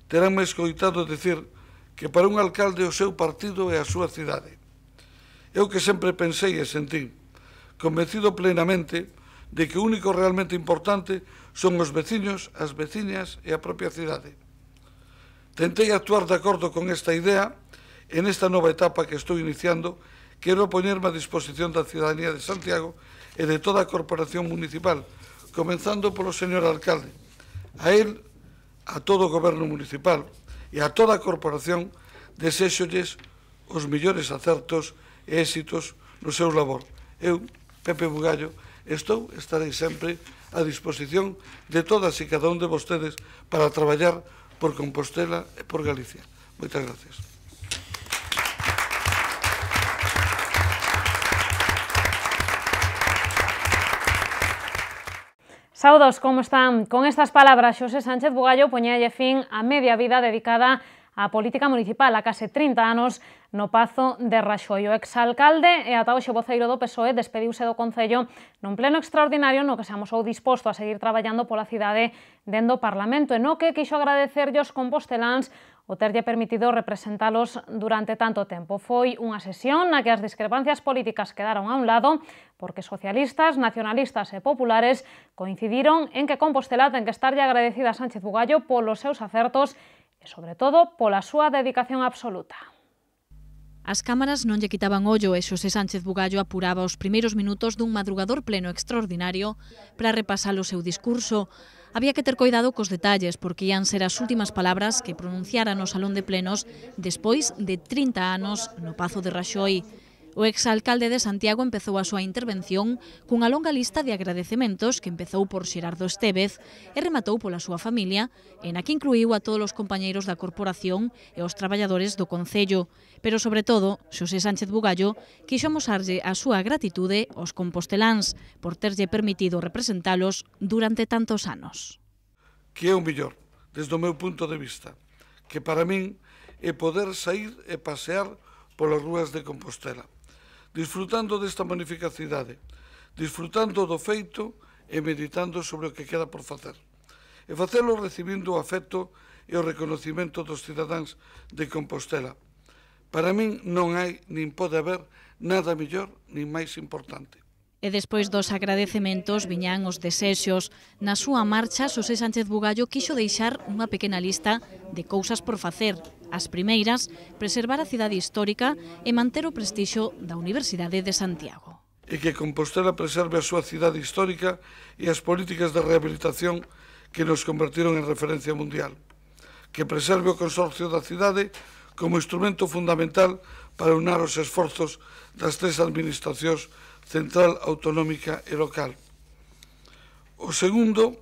teránme escoitado dicir que para un alcalde o seu partido é a súa cidade. Eu que sempre pensei e sentí, convencido plenamente de que o único realmente importante son os veciños, as veciñas e a propia cidade. Tentei actuar de acordo con esta idea e nesta nova etapa que estou iniciando quero poñerme a disposición da cidadanía de Santiago e de toda a corporación municipal, comenzando polo señor alcalde. A él, a todo o goberno municipal e a toda a corporación deséxolles os millores acertos e éxitos no seu labor. Eu, Pepe Bugallo, estarei sempre a disposición de todas e cada un de vostedes para traballar por Compostela e por Galicia. Moitas gracias. Saudos, como están? Con estas palabras, Xosé Sánchez Bugallo poñalle fin a media vida dedicada á política municipal, a case 30 anos no Pazo de Raxoi. O exalcalde e ata hoxe voceiro do PSOE despediuse do Concello nun pleno extraordinario no que se amosou disposto a seguir traballando pola cidade dende o Parlamento e no que quixo agradecerlle aos composteláns o terlle permitido representalos durante tanto tempo. Foi unha sesión na que as discrepancias políticas quedaron a un lado porque socialistas, nacionalistas e populares coincidiron en que Compostela ten que estarlle agradecida a Sánchez Bugallo polos seus acertos e, sobre todo, pola súa dedicación absoluta. As cámaras non lle quitaban ollo e Xosé Sánchez Bugallo apuraba os primeiros minutos dun madrugador pleno extraordinario para repasar o seu discurso. Había que ter coidado cos detalles porque ian ser as últimas palabras que pronunciara no Salón de Plenos despois de 30 anos no Pazo de Raxoi. O exalcalde de Santiago empezou a súa intervención cunha longa lista de agradecementos que empezou por Xerardo Estévez e rematou pola súa familia, en a que incluíu a todos os compañeiros da corporación e os traballadores do Concello. Pero, sobre todo, Xosé Sánchez Bugallo quixo amosarlle a súa gratitude aos composteláns por terlle permitido representalos durante tantos anos. Que é o mellor, desde o meu punto de vista, que para min é poder sair e pasear polas rúas de Compostela, disfrutando desta magnífica cidade, disfrutando do feito e meditando sobre o que queda por facer. E facelo recibindo o afecto e o reconocimento dos cidadáns de Compostela. Para min non hai, nin pode haber, nada mellor nin máis importante. E despois dos agradecementos viñan os desexos. Na súa marcha, Xosé Sánchez Bugallo quixo deixar unha pequena lista de cousas por facer. As primeiras, preservar a cidade histórica e manter o prestixio da Universidade de Santiago. E que Compostela preserve a súa cidade histórica e as políticas de rehabilitación que nos convertiron en referencia mundial. Que preserve o consorcio da cidade como instrumento fundamental para unar os esforzos das tres administracións central, autonómica e local. O segundo,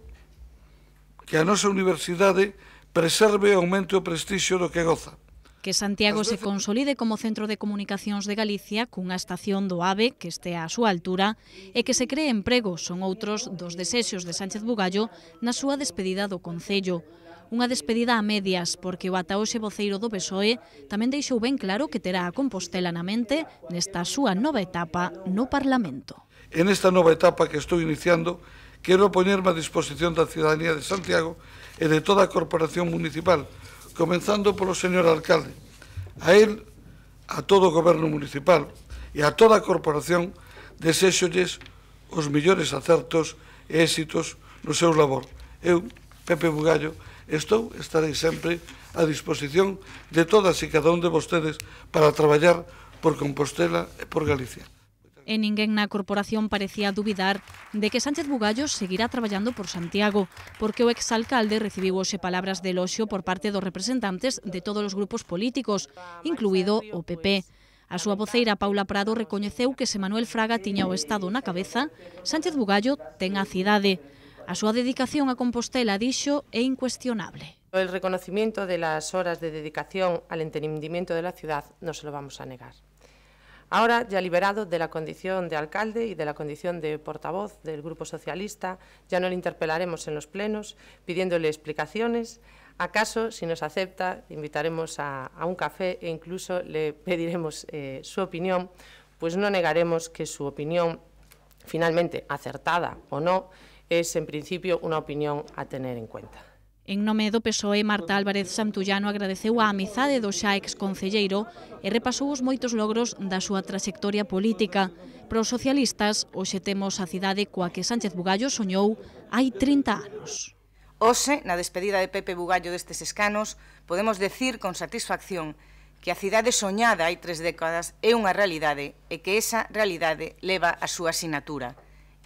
que a nosa universidade preserve e aumente o prestixio do que goza. Que Santiago se consolide como centro de comunicacións de Galicia cunha estación do AVE que estea á súa altura e que se cree emprego son outros dos desexos de Sánchez Bugallo na súa despedida do Concello. Unha despedida a medias, porque o ata hoxe voceiro do PSOE tamén deixou ben claro que terá a Compostela na mente nesta súa nova etapa no Parlamento. En esta nova etapa que estou iniciando, quero poñerme a disposición da cidadanía de Santiago e de toda a corporación municipal, comenzando polo señor alcalde. A él, a todo o goberno municipal e a toda a corporación deséxolles os millores acertos e éxitos no seu labor. Eu, Pepe Bugallo, estarei sempre a disposición de todas e cada un de vostedes para traballar por Compostela e por Galicia. E ninguén na corporación parecía dubidar de que Sánchez Bugallo seguirá traballando por Santiago, porque o exalcalde recibiu hoxe palabras de eloxio por parte dos representantes de todos os grupos políticos, incluído o PP. A súa voceira Paula Prado recoñeceu que se Manuel Fraga tiña o Estado na cabeza, Sánchez Bugallo ten a cidade. A súa dedicación a Compostela, dixo, é incuestionable. El reconocimiento de las horas de dedicación al entendimiento de la ciudad no se lo vamos a negar. Ahora, ya liberado de la condición de alcalde y de la condición de portavoz del Grupo Socialista, ya no le interpelaremos en los plenos pidiéndole explicaciones. ¿Acaso, si nos acepta, le invitaremos a un café e incluso le pediremos su opinión? Pues no negaremos que su opinión, finalmente acertada o no, es en principio una opinión a tener en cuenta. En nome do PSOE, Marta Álvarez Santullano agradeceu a amizade do xa exconcelleiro e repasou os moitos logros da súa traxectoria política. Para os socialistas, hoxe temos a cidade coa que Sánchez Bugallo soñou hai 30 anos. Hoxe, na despedida de Pepe Bugallo destes escanos, podemos decir con satisfacción que a cidade soñada hai 3 décadas é unha realidade e que esa realidade leva a súa asinatura.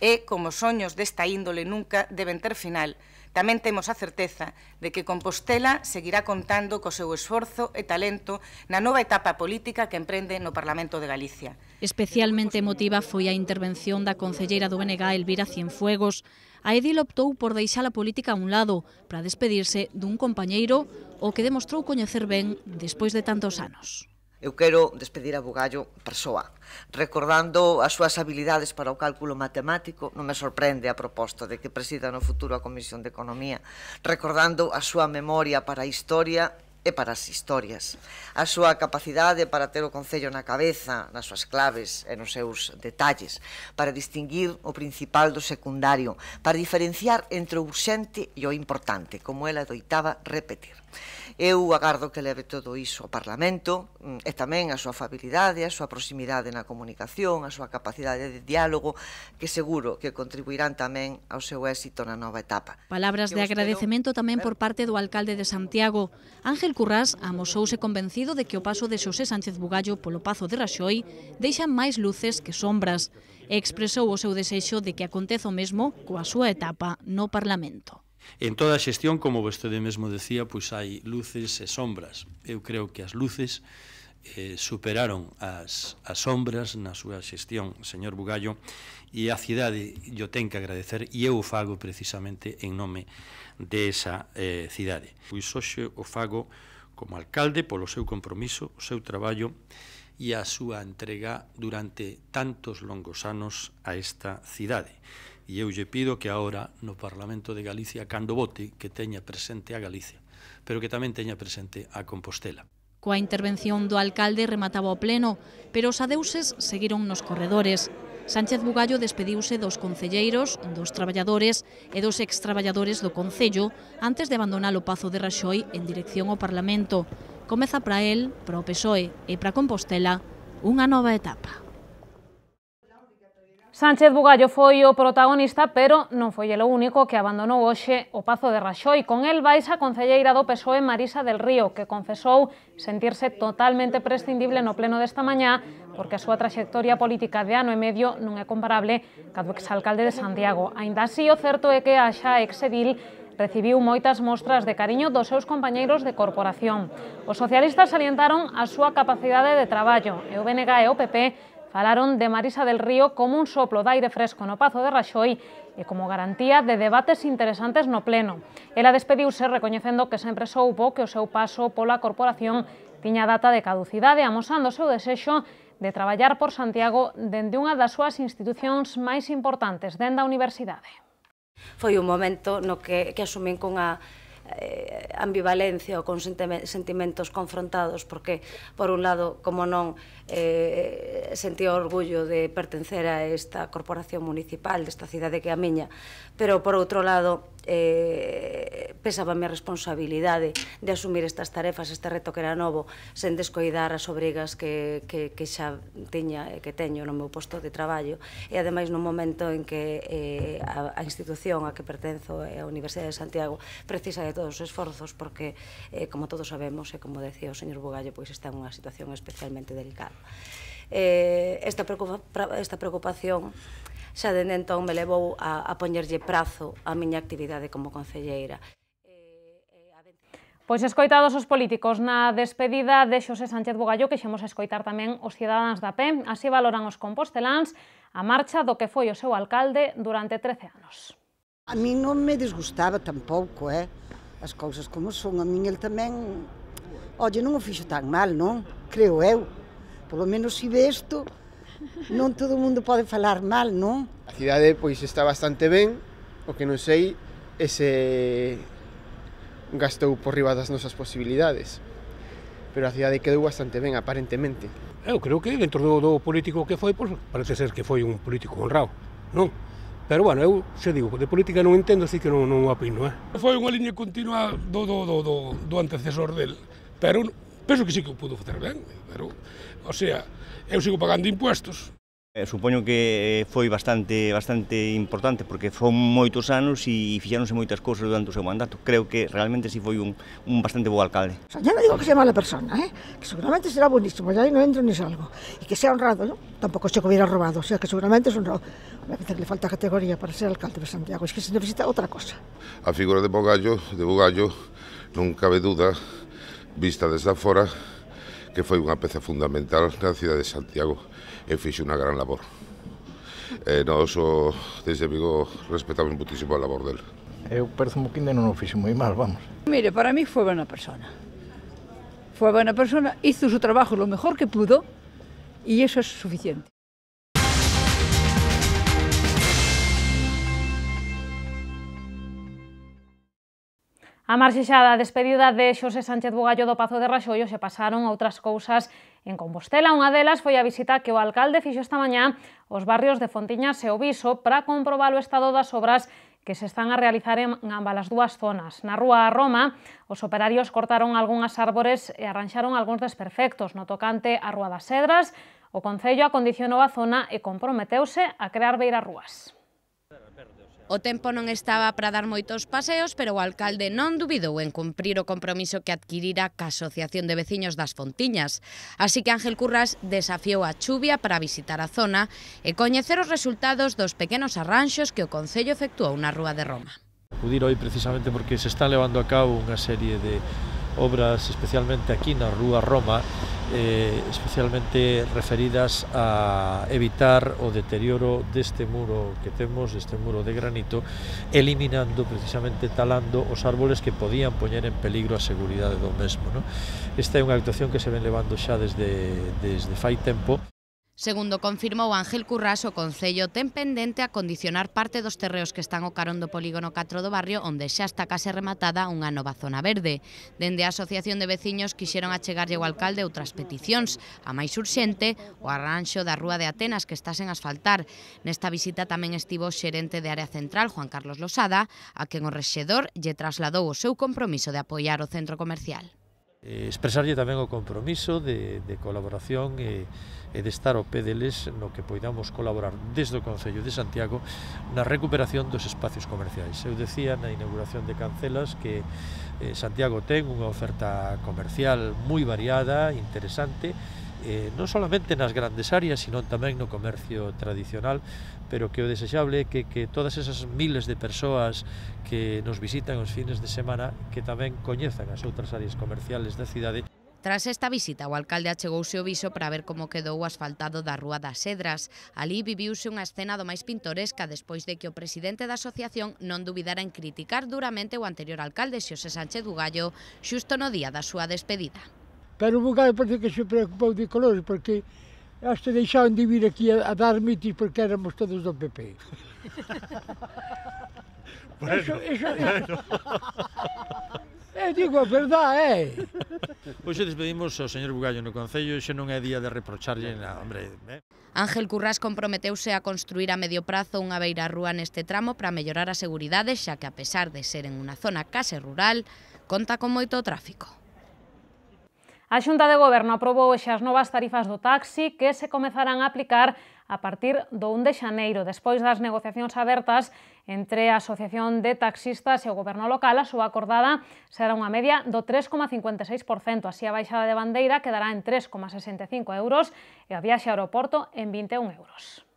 E, como soños desta índole nunca deben ter final, tamén temos a certeza de que Compostela seguirá contando co seu esforzo e talento na nova etapa política que emprende no Parlamento de Galicia. Especialmente emotiva foi a intervención da concelleira do BNG, Elvira Cienfuegos. A edil optou por deixar a política a un lado para despedirse dun compañeiro o que demostrou coñecer ben despois de tantos anos. Eu quero despedir a Bugallo persoa, recordando as súas habilidades para o cálculo matemático. Non me sorprende a proposta de que presida no futuro a Comisión de Economía, recordando a súa memoria para a historia e para as historias, a súa capacidade para ter o Concello na cabeza, nas súas claves e nos seus detalles, para distinguir o principal do secundario, para diferenciar entre o urxente e o importante, como ela doitaba repetir. Eu agardo que leve todo iso ao Parlamento e tamén a súa afabilidade, a súa proximidade na comunicación, a súa capacidade de diálogo, que seguro que contribuirán tamén ao seu éxito na nova etapa. Palabras de agradecemento tamén por parte do alcalde de Santiago. Ángel Currás amosouse convencido de que o paso de Xosé Sánchez Bugallo polo Pazo de Raxoi deixa máis luces que sombras e expresou o seu desexo de que aconteza o mesmo coa súa etapa no Parlamento. En toda a xestión, como vostede mesmo decía, pois hai luces e sombras. Eu creo que as luces superaron as sombras na súa xestión, señor Bugallo, e a cidade yo ten que agradecer, e eu o fago precisamente en nome desa cidade. Pois hoxe o fago como alcalde polo seu compromiso, o seu traballo e a súa entrega durante tantos longos anos a esta cidade. E eu lle pido que agora no Parlamento de Galicia, cando vote, que teña presente a Galicia, pero que tamén teña presente a Compostela. Coa intervención do alcalde remataba o pleno, pero os adeuses seguiron nos corredores. Sánchez Bugallo despediuse dos concelleiros, dos traballadores e dos extraballadores do Concello antes de abandonar o Pazo de Raxoi en dirección ao Parlamento. Comeza para el, para o PSOE e para Compostela unha nova etapa. Sánchez Bugallo foi o protagonista, pero non foi el o único que abandonou hoxe o Pazo de Raxoi. Con el vais a concelleira do PSOE Marisa del Río, que confesou sentirse totalmente prescindible no pleno desta mañá porque a súa traxectoria política de ano e medio non é comparable ca do exalcalde de Santiago. Aínda así, o certo é que a xa exedil recibiu moitas mostras de cariño dos seus compañeiros de corporación. Os socialistas salientaron a súa capacidade de traballo e o BNG e o PP falaron de Marisa del Río como un soplo de aire fresco no Pazo de Raxoi e como garantía de debates interesantes no pleno. Ela despediuse recoñecendo que sempre soubo que o seu paso pola corporación tiña data de caducidade, amosando o seu desexo de traballar por Santiago dende unha das súas institucións máis importantes, dende a universidade. Foi un momento no que asumín con a ambivalencia ou con sentimentos confrontados, porque, por un lado, como non, sentía orgullo de pertencer a esta corporación municipal desta cidade que é a miña, pero, por outro lado, pesaba a minha responsabilidade de asumir estas tarefas, este reto que era novo, sen descoidar as obrigas que xa tiña e que teño no meu posto de traballo, e ademais nun momento en que a institución a que pertenzo, a Universidade de Santiago, precisa de todos os esforzos porque, como todos sabemos, e como decía o señor Bugallo, pois está en unha situación especialmente delicada. Esta preocupación xa dende entón me levou a poñerlle prazo á miña actividade como concelleira. Pois escoitados os políticos na despedida de Xosé Sánchez Bugallo, que xemos escoitar tamén os cidadáns da PEM, así valoran os composteláns a marcha do que foi o seu alcalde durante 13 anos. A mí non me desgustaba tampouco, as cousas como son. A min el tamén, non o fixo tan mal, non? Creo eu. Polo menos se vesto, non todo o mundo pode falar mal, non? A cidade pois está bastante ben, o que non sei é se gastou por riba das nosas posibilidades, pero a cidade quedou bastante ben, aparentemente. Eu creo que dentro do político que foi, pois, parece ser que foi un político honrado, non? Pero, bueno, eu, xa digo, de política non entendo, así que non opino. Foi unha liña continua do antecesor del, pero penso que sí que o pudo facer ben, pero, o sea, eu sigo pagando impuestos. Supoño que foi bastante importante porque foron moitos anos e fixáronse moitas cousas durante o seu mandato. Creo que realmente sí foi un bastante bo alcalde. O sea, ya no digo que sea mala persona, que seguramente será buenísimo, ya ahí no entro ni salgo. Y que sea honrado, ¿no? Tampoco sé que hubiera robado, o sea que seguramente es honrado. A veces le falta categoría para ser alcalde de Santiago, es que se necesita otra cosa. A figura de Bugallo non cabe duda, vista desde fora, que foi unha peza fundamental na cidade de Santiago e fixe unha gran labor. Nós, desde Vigo, respetamos muchísimo a labor del. Eu parece-me que ainda non o fixe moi mal, vamos. Mire, para mí fue buena persona. Fue buena persona, hizo su trabajo lo mejor que pudo y eso es suficiente. A marxe xa da despedida de Xosé Sánchez Bugallo do Pazo de Raxollo se pasaron outras cousas en Compostela. Unha delas foi a visita que o alcalde fixo esta mañá aos barrios de Fontiñas e Oviso para comprobar o estado das obras que se están a realizar en ambas as dúas zonas. Na rúa Roma, os operarios cortaron algunhas árbores e arranxaron algúns desperfectos. No tocante á Rúa das Cedras, o Concello acondicionou a zona e comprometeuse a crear beirarrúas. O tempo non estaba para dar moitos paseos, pero o alcalde non dubidou en cumprir o compromiso que adquirira ca Asociación de Veciños das Fontiñas. Así que Ángel Currás desafiou a chuvia para visitar a zona e coñecer os resultados dos pequenos arranxos que o Concello efectuou na Rúa de Roma. Acudir hoy precisamente porque se está levando a cabo unha serie de obras, especialmente aquí na Rúa Roma, especialmente referidas a evitar o deterioro deste muro que temos, deste muro de granito, eliminando, precisamente talando os árboles que podían poñer en peligro a seguridade do mesmo, non? Esta é unha actuación que se ven levando xa desde fai tempo. Segundo confirmou Ángel Currás, o Concello ten pendente a condicionar parte dos terreos que están ao carón do polígono 4 do barrio, onde xa está case rematada unha nova zona verde. Dende a Asociación de Veciños quixeron achegarlle ao alcalde outras peticións. A máis urxente, o arranxo da Rúa de Atenas, que está sen asfaltar. Nesta visita tamén estivo o xerente de Área Central, Juan Carlos Losada, a quen o rexedor lle trasladou o seu compromiso de apoiar o centro comercial. Expresarlle tamén o compromiso de colaboración e de estar ao pé deles no que poidamos colaborar desde o Concello de Santiago na recuperación dos espacios comerciais. Eu decía na inauguración de Cancelas que Santiago ten unha oferta comercial moi variada, interesante, non solamente nas grandes áreas, sino tamén no comercio tradicional, pero que o desexable é que todas esas miles de persoas que nos visitan os fines de semana que tamén coñezan as outras áreas comerciales da cidade. Tras esta visita, o alcalde achegouse ao Viso para ver como quedou o asfaltado da Rúa das Cedras. Alí viviuse unha escena do máis pintoresca despois de que o presidente da asociación non dubidara en criticar duramente o anterior alcalde, Xosé Sánchez Bugallo, xusto no día da súa despedida. Pero o Bugallo parece que se preocupou de colores, porque hasta deixaban de vir aquí a dar mitis porque éramos todos do PP. Bueno. Digo a verdade, Hoxe despedimos ao señor Bugallo no Concello e xe non é día de reprocharlle nada, hombre. Ángel Currás comprometeuse a construir a medio prazo unha beirarrúa neste tramo para mellorar a seguridade, xa que a pesar de ser en unha zona case rural, conta con moito tráfico. A Xunta de Goberno aprobou hoxe as novas tarifas do taxi que se comezarán a aplicar a partir do 1 de xaneiro. Despois das negociacións abertas entre a Asociación de Taxistas e o Goberno local, a súa acordada será unha media do 3,56%. Así a baixada de bandeira quedará en 3,65 euros e a viaxe ao aeroporto en 21 euros.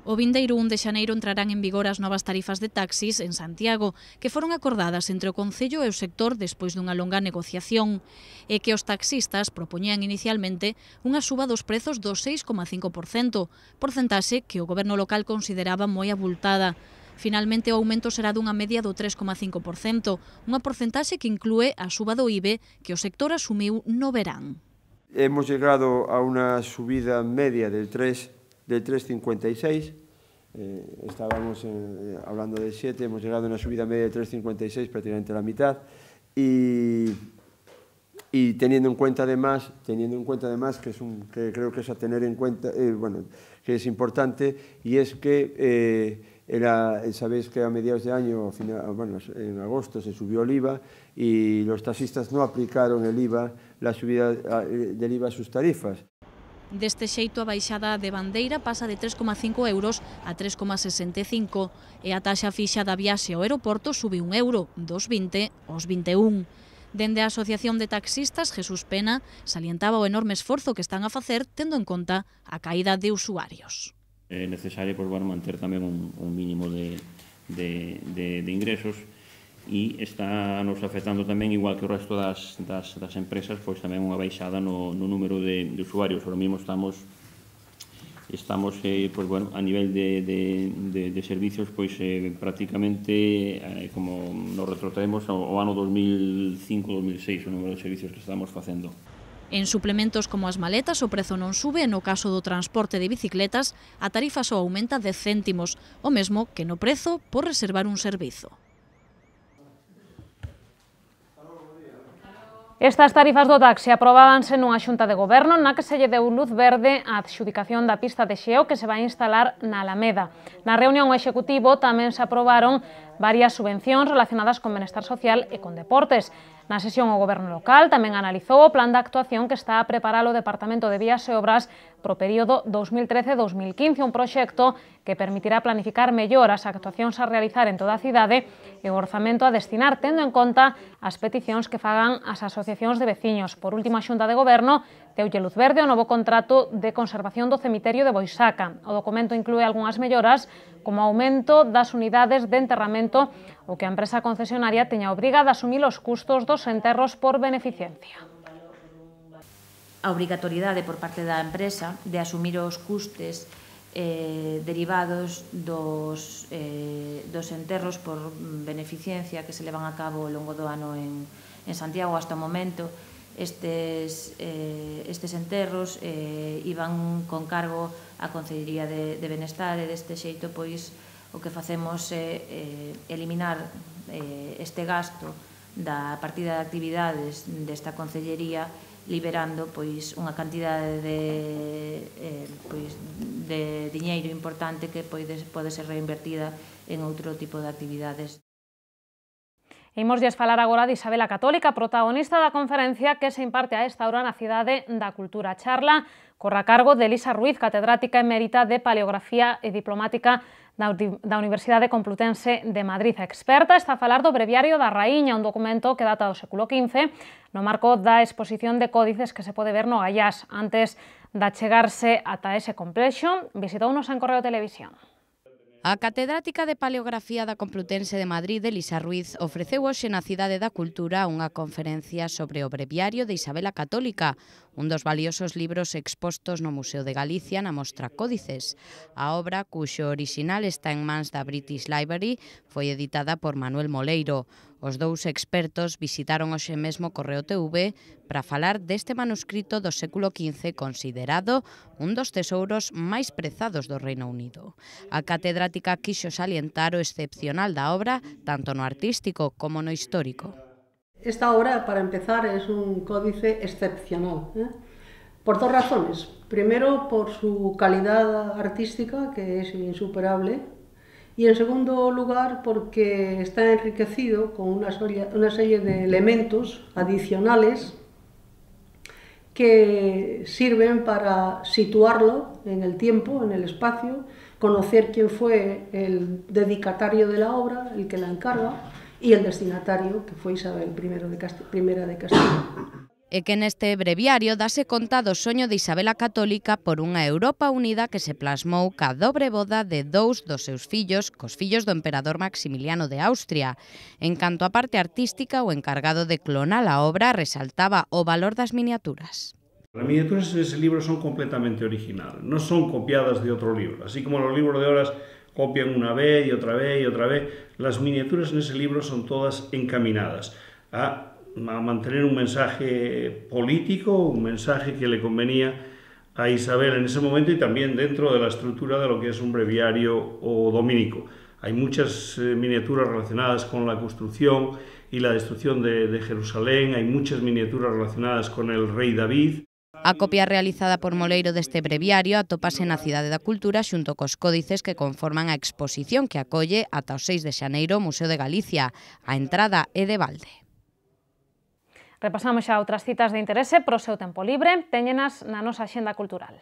O vindeiro 1 de xaneiro entrarán en vigor as novas tarifas de taxis en Santiago, que foron acordadas entre o Concello e o sector despois dunha longa negociación, e que os taxistas propoñían inicialmente unha suba dos prezos do 6,5%, porcentaxe que o Goberno local consideraba moi abultada. Finalmente, o aumento será dunha media do 3,5%, unha porcentaxe que inclúe a suba do IBE que o sector asumiu no verán. Hemos llegado a unha subida media del 3,56, estábamos hablando de 7, hemos llegado a una subida media de 3,56, prácticamente la mitad, y teniendo en cuenta además que creo que es a tener en cuenta, bueno, que es importante, y es que Sabéis que a mediados de año, en agosto, se subió el IVA y los taxistas no aplicaron el IVA, la subida del IVA a sus tarifas. Deste xeito, a baixada de bandeira pasa de 3,5 euros a 3,65 e a taxa fixa da viaxe ao aeroporto sube 1 euro, dos 20 aos 21. Dende a Asociación de Taxistas, Jesús Pena salientaba o enorme esforzo que están a facer tendo en conta a caída de usuarios. É necesario manter tamén un mínimo de ingresos e está nos afectando tamén, igual que o resto das empresas, pois tamén unha baixada no número de usuarios. Ahora mesmo estamos a nivel de servicios prácticamente como nos retrotraemos ao ano 2005-2006 o número de servicios que estamos facendo. En suplementos como as maletas o prezo non sube e no caso do transporte de bicicletas a tarifa só aumenta 10 céntimos, o mesmo que no prezo por reservar un servizo. Estas tarifas do taxi aprobábanse nunha xunta de goberno na que se lle deu luz verde á adxudicación da pista de xeo que se vai instalar na Alameda. Na reunión executivo tamén se aprobaron varias subvencións relacionadas con benestar social e con deportes. Na sesión o Goberno local tamén analizou o plan de actuación que está a preparar o Departamento de Vías e Obras para o período 2013-2015, un proxecto que permitirá planificar mellor as actuacións a realizar en toda a cidade e o orzamento a destinar, tendo en conta as peticións que fagan as asociacións de veciños. Por último, a Xunta de Goberno deulle luz verde ao novo contrato de conservación do cemiterio de Boisaca. O documento inclúe algunhas melloras, como aumento das unidades de enterramento ou que a empresa concesionaria teña obriga de asumir os custos dos enterros por beneficencia. A obrigatoriedade por parte da empresa de asumir os custes derivados dos enterros por beneficencia que se levan a cabo ao longo do ano en Santiago. Hasta o momento, estes enterros iban con cargo á Concellería de Benestar e deste xeito pois o que facemos é eliminar este gasto da partida de actividades desta Concellería, liberando pois unha cantidade de diñeiro importante que pode ser reinvertida en outro tipo de actividades. Imoslles falar agora de Isabel a Católica, protagonista da conferencia que se imparte a esta hora na Cidade da Cultura. Charla corre a cargo de Elisa Ruiz, catedrática emérita de Paleografía e Diplomática da Universidade Complutense de Madrid. A experta está a falar do Breviario da Raíña, un documento que data do século XV, no marco da exposición de códices que se pode ver no Gallás. Antes de achegarse ata ese complexo, visitounos en Correo Televisión. A catedrática de Paleografía da Complutense de Madrid, Elisa Ruiz, ofreceu hoxe na Cidade da Cultura unha conferencia sobre o Breviario de Isabel a Católica, un dos valiosos libros expostos no Museo de Galicia na mostra Códices. A obra, cuxo orixinal está en mans da British Library, foi editada por Manuel Moleiro. Os dous expertos visitaron hoxe mesmo Correo TV para falar deste manuscrito do século XV considerado un dos tesouros máis prezados do Reino Unido. A catedrática quixo salientar o excepcional da obra tanto no artístico como no histórico. Esta obra, para empezar, es un códice excepcional, por dos razones. Primero, por su calidad artística, que es insuperable, y en segundo lugar porque está enriquecido con una serie de elementos adicionales que sirven para situarlo en el tiempo, en el espacio, conocer quién fue el dedicatario de la obra, el que la encarga, y el destinatario, que fue Isabel I de Castilla. E que neste breviario dase conta do soño de Isabel a Católica por unha Europa unida que se plasmou ca dobre boda de dous dos seus fillos, cos fillos do emperador Maximiliano de Austria. En canto á parte artística, o encargado de clonar a obra resaltaba o valor das miniaturas. Las miniaturas en ese libro son completamente originales, no son copiadas de otro libro. Así como los libros de horas copian una vez y otra vez y otra vez, las miniaturas en ese libro son todas encaminadas a mantener un mensaje político, un mensaje que le convenía a Isabel en ese momento y también dentro de la estructura de lo que es un breviario o dominico. Hay muchas miniaturas relacionadas con la construcción y la destrucción de Jerusalén, hay muchas miniaturas relacionadas con el rey David. A copia realizada por Moleiro deste breviario atópase na Cidade da Cultura xunto cos códices que conforman a exposición que acolle ata o 6 de xaneiro o Museo de Galicia. A entrada é de balde. Repasamos xa outras citas de interese para o seu tempo libre, téñenas na nosa axenda cultural.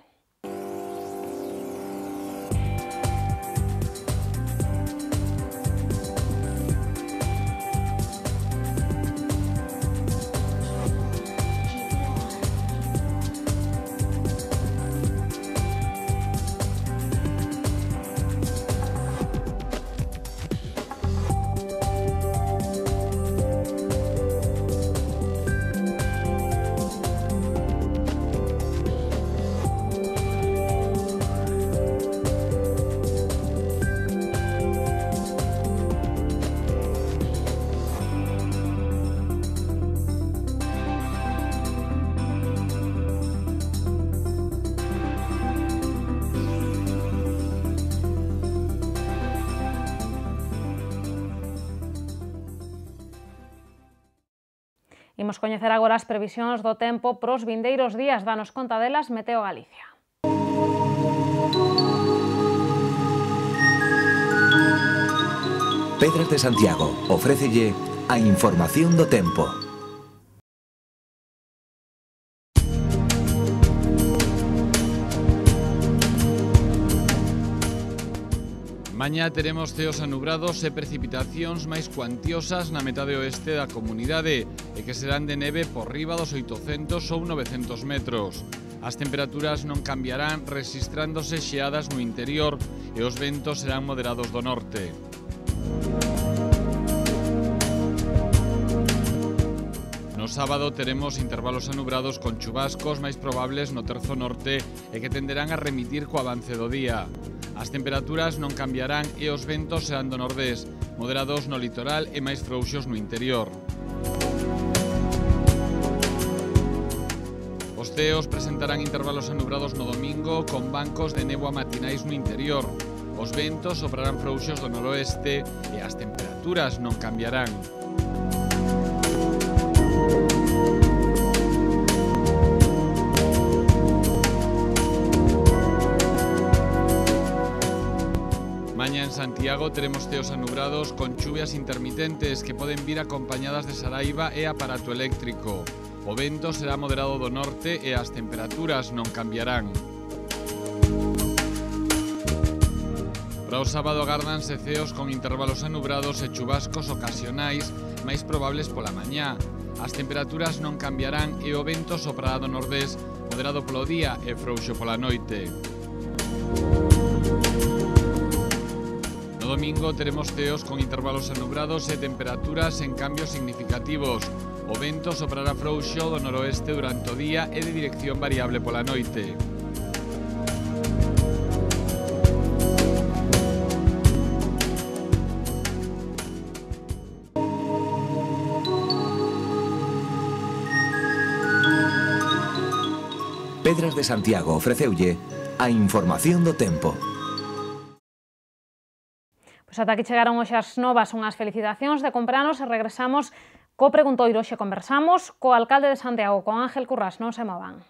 Imos coñecer agora as previsións do tempo pros vindeiros días. Danos conta delas Meteo Galicia. Pedras de Santiago ofrécelle a información do tempo. Mañá teremos ceos anubrados e precipitacións máis cuantiosas na metade oeste da comunidade e que serán de neve por riba dos 800 ou 900 metros. As temperaturas non cambiarán, rexistrándose xeadas no interior e os ventos serán moderados do norte. No sábado teremos intervalos anubrados con chubascos máis probables no terzo norte e que tenderán a remitir co avance do día. As temperaturas non cambiarán e os ventos serán do nordés, moderados no litoral e máis frouxos no interior. Os ceos presentarán intervalos anubrados no domingo con bancos de néboa matinais no interior. Os ventos soprarán frouxos do noroeste e as temperaturas non cambiarán. Mañá en Santiago teremos ceos anubrados con chuvias intermitentes que poden vir acompañadas de saraiva e aparato eléctrico. O vento será moderado do norte e as temperaturas non cambiarán. Para o sábado agárdanse ceos con intervalos anubrados e chubascos ocasionais máis probables pola mañá. As temperaturas non cambiarán e o vento soprará do nordés, moderado polo día e frouxo pola noite. No domingo teremos ceos con intervalos anubrados e temperaturas en cambios significativos. O vento soprará frouxo do noroeste durante o día e de dirección variable pola noite. Pedras de Santiago ofreceulle a información do tempo. Pois ata aquí chegaron hoxe as novas unhas felicitacións de compranos e regresamos co preguntoiro. Hoxe conversamos co alcalde de Santiago, con Ángel Currás. Non se movan.